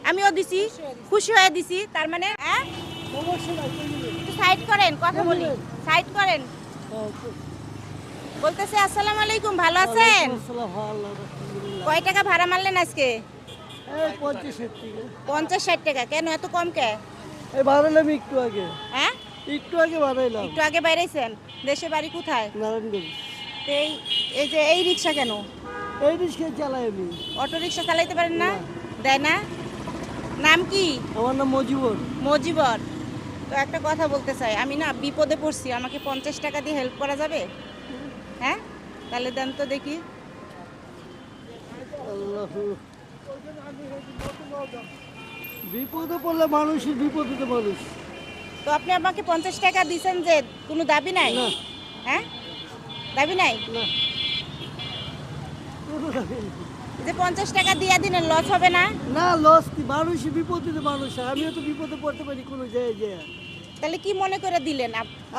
আমিও দিছি, খুশি হয়ে দিছি। তার মানে সাইড করেন, কথা বলি, সাইড করেন। বলতেছে আসসালামু আলাইকুম, ভালো আছেন? কয় টাকা ভাড়া মারলেন আজকে? 50-60 টাকা। কেন এত কম কে? বাড়াইলাম একটু আগে, হ্যাঁ একটু আগে বাড়াইলাম। একটু আগে বাইরেছেন। দেশে বাড়ি কোথায়? নারায়ণগঞ্জ। তো এই যে এই রিক্সা কেন? এই রিক্সা চালাই আমি। অটো রিক্সা চালাইতে পারেন না? দেয় না? নাম কি? আমার নাম মজিবর। মজিবর। তো একটা কথা বলতে চাই, আমি না বিপদে পড়ছি, আমাকে 50 টাকা দিয়ে হেল্প করা যাবে? হ্যাঁ, তাহলে দেন তো দেখি। আল্লাহ, বিপদে পড়লে মানুষের বিপদে তো মানুষ। তো আপনি আমাকে 50 টাকা দিয়েছেন, যে কোনো দাবি নাই? না। হ্যাঁ, দাবি নাই? না, কোনো দাবি নেই। যে 50 টাকা দিয়ে দিলেন, লস হবে না? না, লস কি, মানুষই বিপদে তো মানুষ। আমিও তো বিপদে পড়তে পারি কোনো জায়গায়। তাহলে কি মনে করে দিলেন?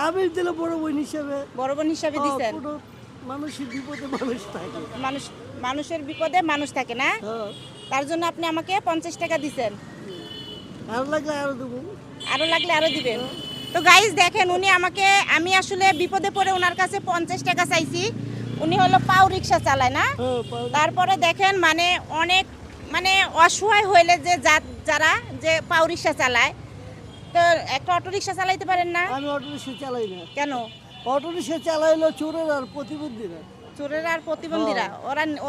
আমি দিলে বড় বোন হিসেবে। বড় বোন হিসাবে দিছেন? কোনো মানুষের বিপদে মানুষ থাকে। মানুষের বিপদে মানুষ থাকে না? হ্যাঁ, তার জন্য আপনি আমাকে 50 টাকা দিছেন। আরো লাগলে আরো দেবো। আরো লাগলে আরো দিবেন। তো গাইস দেখেন, উনি আমাকে, আমি আসলে বিপদে পড়ে ওনার কাছে 50 টাকা চাইছি। উনি হলো পাও রিক্সা চালায় না? হ্যাঁ, তারপরে দেখেন মানে অনেক মানে অসহায় হইলে যে যারা যে পাও রিক্সা চালায়, তো একটা অটো রিক্সা চালাইতে পারেন না? আমি অটো রিক্সা চালাই না। কেন? অটো রিক্সা চালাইলো চোরের আর প্রতিবন্ধীরা। চোরের আর প্রতিবন্ধীরা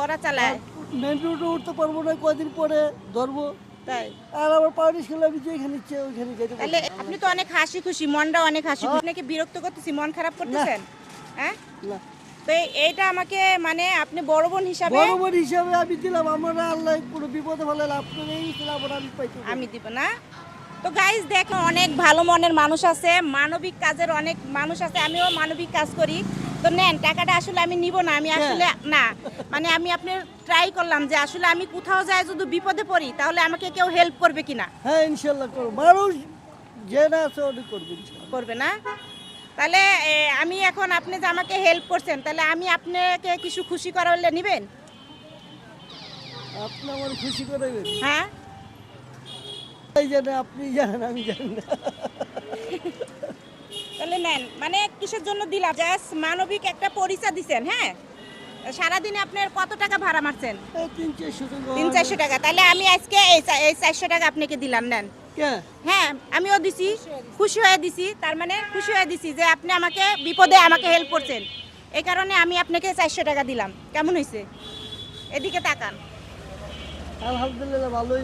ওরা চালায়। মেন রোডে উঠতে পারবো না, কয়দিন পরে ধরবো। তাই? আর আমার পাউরিশ খেলে আমি যেখানে ইচ্ছে ওইখানে যেতে পারি। তাহলে আপনি তো অনেক হাসি খুশি, মনটা অনেক হাসি খুশি। আপনাকে বিরক্ত করতেছি, মন খারাপ করতেছেন? হ্যাঁ, না, তো এইটা আমাকে মানে আপনি বড় বোন হিসাবে বড় বোন হিসাবে আমি দিলাম। আমরা আল্লাহ কোনো বিপদে ফেলে লাভ করে এই দিলাম, আমি পাইতে আমি দিব না। তো গাইস দেখো, অনেক ভালো মনের মানুষ আছে, মানবিক কাজের অনেক মানুষ আছে, আমিও মানবিক কাজ করি। তো নেন টাকাটা, আসলে আমি নিব না, আমি আসলে না, মানে আমি আপনার ট্রাই করলাম যে আসলে আমি কোথাও যাই যদি বিপদে পড়ি, তাহলে আমাকে কেউ হেল্প করবে কিনা? হ্যাঁ, ইনশাল্লাহ করবো। মানুষ যে না আছে অনেক করবে, ইনশাল্লাহ। করবে না? তাহলে আমি এখন, আপনি যে আমাকে হেল্প করছেন, তাহলে আমি আপনাকে কিছু খুশি করা হলে নেবেন? আপনি আমার খুশি করবেন। হ্যাঁ, এই জানে, আপনি জানেন, আমি জানি না। তাহলে নেন। মানে কিসের জন্য দিলাম? জাস্ট মানবিক একটা পরিচয় দিছেন। হ্যাঁ, সারাদিনে আপনার কত টাকা ভাড়া মারছেন? এই 300-400 টাকা। 300-400 টাকা। তাহলে আমি আজকে এই 400 টাকা আপনাকে দিলাম, নেন। কে? হ্যাঁ, আমিও দিছি, খুশি হয়ে দিছি। তার মানে খুশি হয়ে দিছি যে আপনি আমাকে বিপদে আমাকে হেল্প করছেন, এই কারণে আমি আপনাকে 400 টাকা দিলাম। কেমন হয়েছে? এদিকে তাকান। আলহামদুলিল্লাহ, ভালোই।